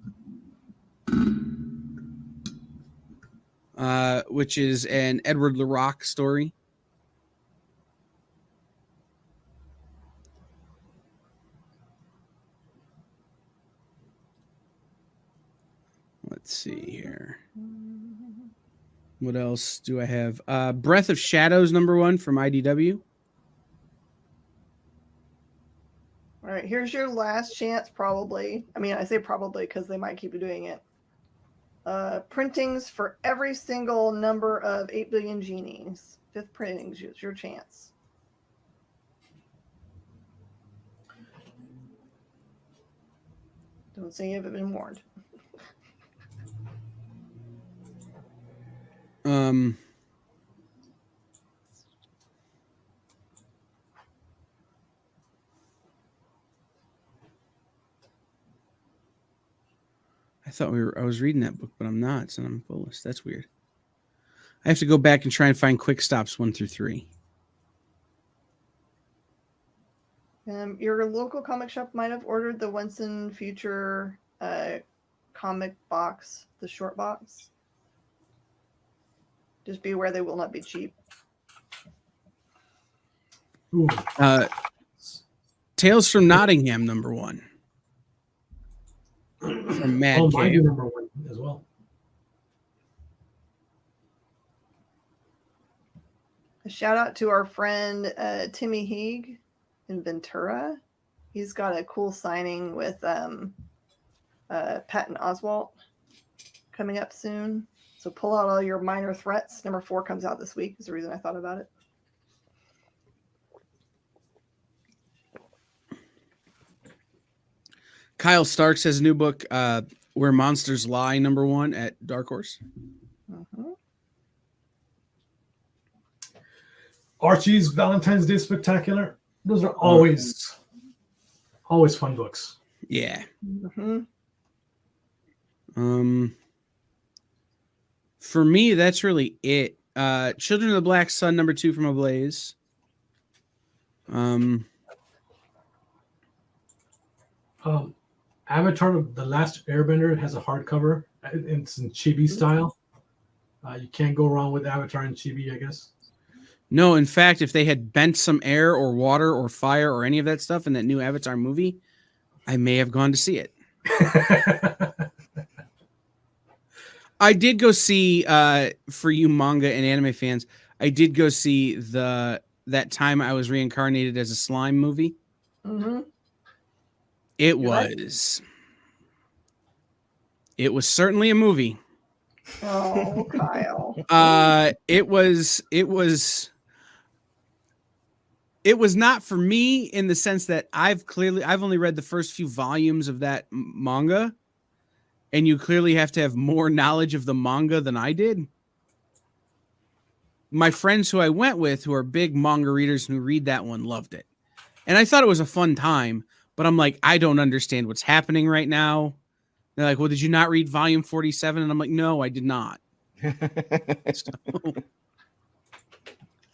which is an Edward LaRocque story. Let's see here. What else do I have? Breath of Shadows #1 from IDW. All right, here's your last chance, probably. I mean, I say probably because they might keep doing it. Printings for every single number of 8 Billion Genies. 5th printings, use your chance. Don't say you haven't been warned. I thought I was reading that book, but I'm not. It's on my list. That's weird. I have to go back and try and find Quick Stops 1 through 3. Your local comic shop might have ordered the Once and Future comic box, the short box. Just be aware they will not be cheap. Ooh. Tales from Nottingham #1 from Mad Almighty Cave. #1 as well. A shout out to our friend Timmy Heeg in Ventura. He's got a cool signing with Patton Oswalt coming up soon. So pull out all your minor threats. #4 comes out this week is the reason I thought about it. Kyle Starks has a new book, Where Monsters Lie, #1 at Dark Horse. Mhm. Archie's Valentine's Day Spectacular. Those are always fun books. Yeah. Mhm. For me, that's really it. Children of the Black Sun, #2 from Ablaze. Avatar: The Last Airbender has a hardcover. It's in chibi style. You can't go wrong with Avatar in chibi, I guess. No, in fact, if they had bent some air or water or fire or any of that stuff in that new Avatar movie, I may have gone to see it. I did go see, for you manga and anime fans, I did go see that time I was reincarnated as a slime movie. Mhm. It You're right. It was certainly a movie. Oh, Kyle. It was not for me in the sense that I've only read the first few volumes of that manga, and you clearly have to have more knowledge of the manga than I did. My friends who I went with, who are big manga readers who read that one, loved it. And I thought it was a fun time, but I'm like, I don't understand what's happening right now. They're like, well, did you not read volume 47? And I'm like, no, I did not. So,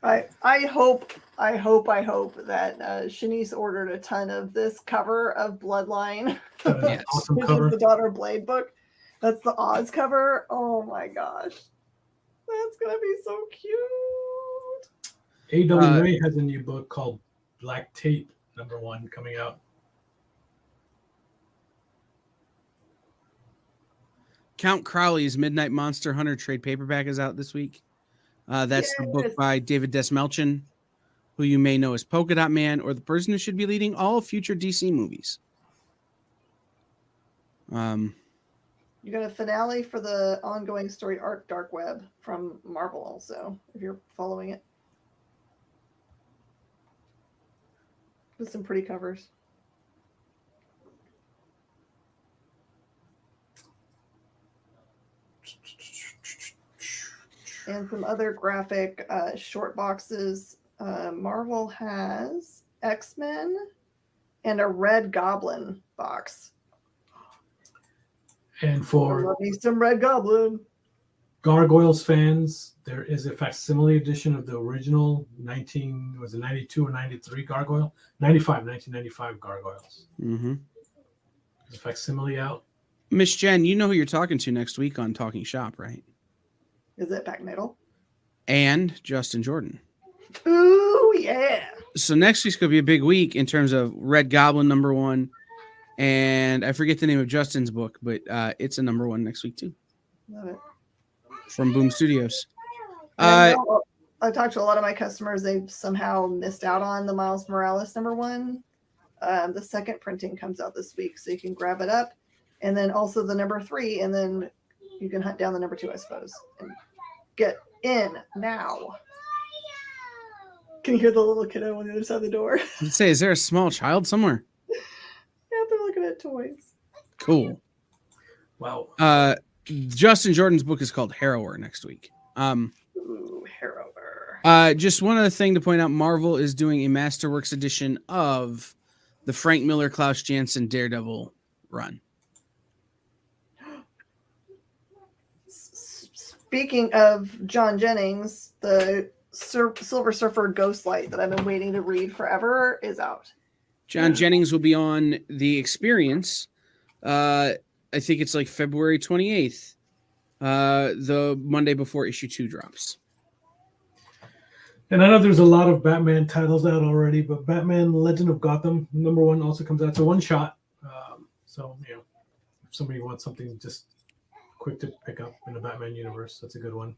I hope that Shanice ordered a ton of this cover of Bloodline, yes. Awesome which cover. is the Daughter Blade book. That's the Oz cover. Oh my gosh, that's gonna be so cute. AWA has a new book called Black Tape #1 coming out. Count Crowley's Midnight Monster Hunter trade paperback is out this week. That's the book by David Desmelchin, who you may know as Polka Dot Man, or the person who should be leading all future DC movies. You got a finale for the ongoing story arc Dark Web from Marvel also, if you're following it. With some pretty covers. And some other graphic short boxes. Marvel has X-Men and a Red Goblin box. And for love me some Red Goblin. Gargoyles fans, there is a facsimile edition of the original 92 or 93 Gargoyle? 1995 Gargoyles. Mm-hmm. There's a facsimile out. Miss Jen, you know who you're talking to next week on Talking Shop, right? Is it Back Metal? And Justin Jordan. Ooh, yeah. So next week's going to be a big week in terms of Red Goblin #1. And I forget the name of Justin's book, but it's a #1 next week too. Love it. From Boom Studios. I talked to a lot of my customers. They've somehow missed out on the Miles Morales #1. The second printing comes out this week, so you can grab it up. And then also the #3, and then you can hunt down the #2, I suppose. And get in now. Can you hear the little kiddo on the other side of the door? Let's say, is there a small child somewhere? Yeah, they're looking at toys. Cool. Wow. Justin Jordan's book is called Harrower next week. Ooh, Harrower. Just one other thing to point out, Marvel is doing a Masterworks edition of the Frank Miller, Klaus Janson Daredevil run. Speaking of John Jennings, the Silver Surfer Ghostlight that I've been waiting to read forever is out. John Jennings will be on The Experience. I think it's like February 28th, the Monday before issue 2 drops. And I know there's a lot of Batman titles out already, but Batman Legend of Gotham #1 also comes out. It's a one shot. So, if somebody wants something just quick to pick up in the Batman universe, that's a good one.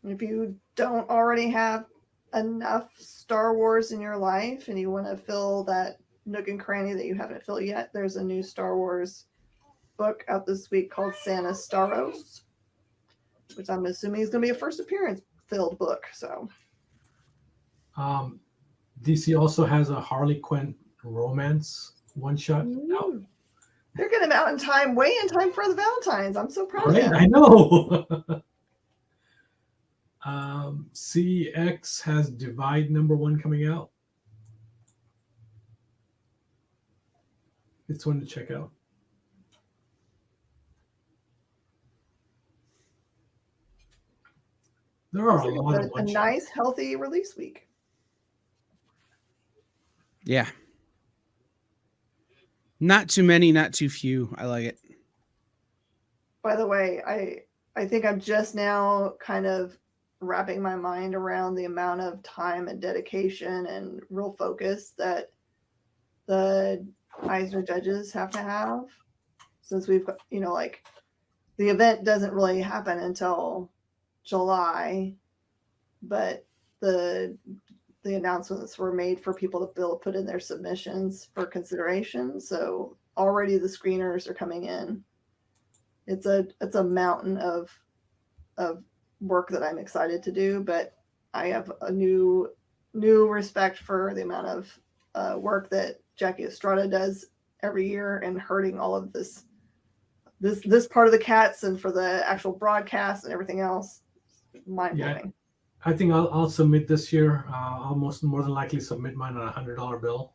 If you don't already have enough Star Wars in your life and you want to fill that nook and cranny that you haven't filled yet, there's a new Star Wars book out this week called Santa Staros, which I'm assuming is going to be a first appearance filled book. So DC also has a Harley Quinn romance one shot out. They're getting them out in time, way in time for the Valentines. I'm so proud of Right? them. I know. CX has Divide #1 coming out. It's one to check out. There are a lot of a nice, healthy release week. Yeah. Not too many, not too few. I like it. By the way, I think I'm just now kind of wrapping my mind around the amount of time and dedication and real focus that the Eisner judges have to have, since we've, like, the event doesn't really happen until July, but the announcements were made for people to put in their submissions for consideration. So already the screeners are coming in. It's a mountain of work that I'm excited to do, but I have a new respect for the amount of work that Jackie Estrada does every year, and herding all of this part of the cats, and for the actual broadcast and everything else. Mind blowing. Yeah, I think I'll submit this year. I'll more than likely submit mine on a $100 bill.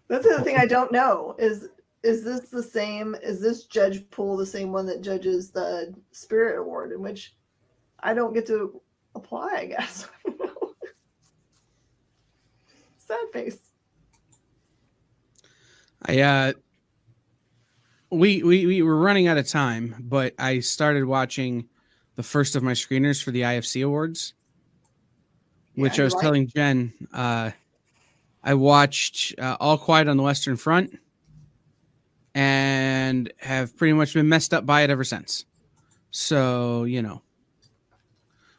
That's the other thing I don't know is this the same? Is this judge pool the same one that judges the Spirit Award, in which I don't get to apply, I guess? Sad face. We were running out of time, but I started watching the first of my screeners for the IFC Awards, which I was telling Jen. I watched All Quiet on the Western Front and have pretty much been messed up by it ever since. So,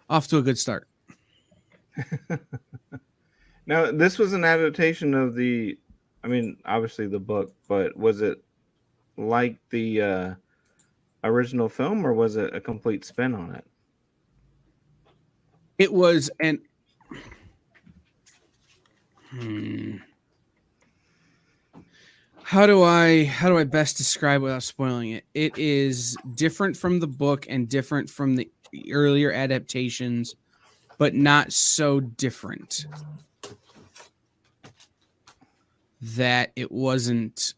off to a good start. Now, this was an adaptation of obviously the book, but was it like the original film, or was it a complete spin on it? It was How do I best describe it without spoiling it? It is different from the book and different from the earlier adaptations, but not so different that it wasn't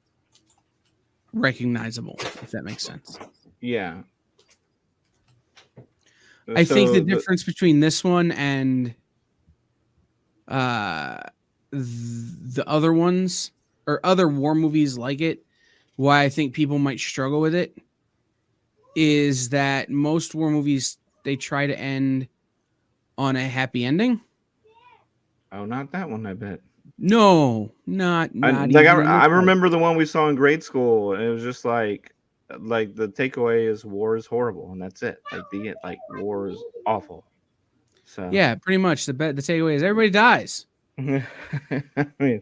recognizable, if that makes sense. Yeah. I think the difference between this one and the other ones or other war movies like it, why I think people might struggle with it, is that most war movies, they try to end on a happy ending. Oh, not that one, I bet. No, not I remember the one we saw in grade school, and it was just like the takeaway is war is horrible, and that's it. Like war is awful. So yeah, pretty much the takeaway is everybody dies. I mean,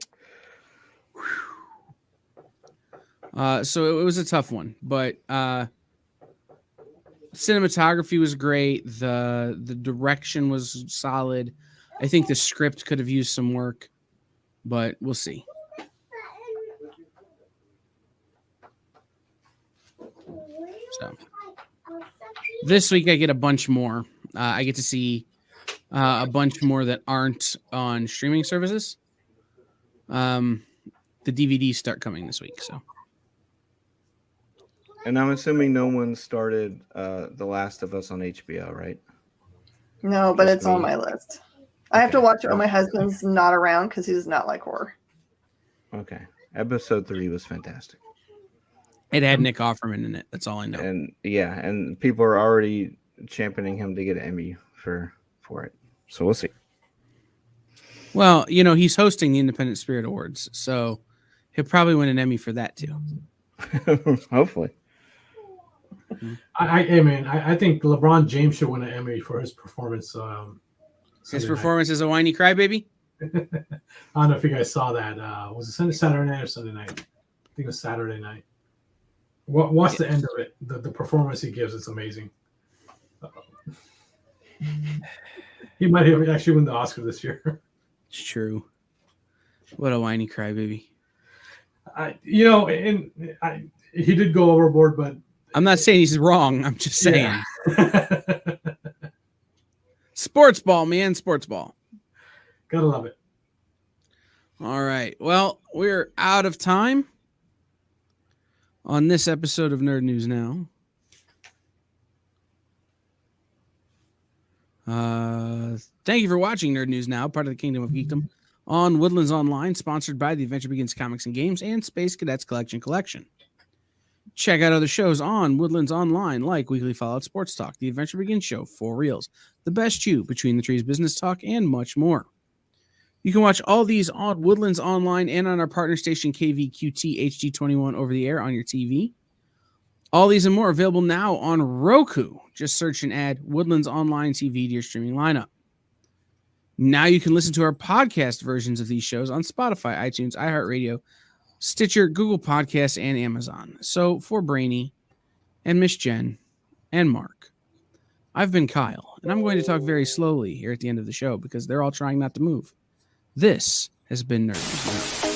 so it was a tough one, but cinematography was great. The direction was solid. I think the script could have used some work, but we'll see. So this week I get a bunch more. I get to see a bunch more that aren't on streaming services. The DVDs start coming this week, so. And I'm assuming no one started The Last of Us on HBO, right? No, but it's on my list. I have to watch it when my husband's not around because he does not like horror. Okay. Episode 3 was fantastic. It had Nick Offerman in it. That's all I know. And yeah, and people are already championing him to get an Emmy for it. So we'll see. Well, he's hosting the Independent Spirit Awards, so he'll probably win an Emmy for that too. Hopefully. I think LeBron James should win an Emmy for his performance. His performance as a whiny crybaby? I don't know if you guys saw that. Was it Saturday night or Sunday night? I think it was Saturday night. Watch the end of it. The performance he gives is amazing. He might have actually won the Oscar this year. It's true. What a whiny crybaby. He did go overboard, but I'm not saying he's wrong. I'm just saying. yeah. Sports ball, man. Sports ball. Gotta love it. All right. Well, we're out of time on this episode of Nerd News Now. Thank you for watching Nerd News Now, part of the Kingdom of Geekdom, on Woodlands Online, sponsored by the Adventure Begins Comics and Games and Space Cadets Collection. Check out other shows on Woodlands Online, like Weekly Fallout Sports Talk, The Adventure Begins Show, 4 Reels, The Best You, Between the Trees Business Talk, and much more. You can watch all these on Woodlands Online and on our partner station KVQT HD21 over the air on your TV. All these and more available now on Roku. Just search and add Woodlands Online TV to your streaming lineup. Now you can listen to our podcast versions of these shows on Spotify, iTunes, iHeartRadio, Stitcher, Google Podcasts, and Amazon. So for Brainy and Miss Jen and Mark, I've been Kyle, and I'm going to talk very slowly here at the end of the show because they're all trying not to move. This has been Nerd News Now.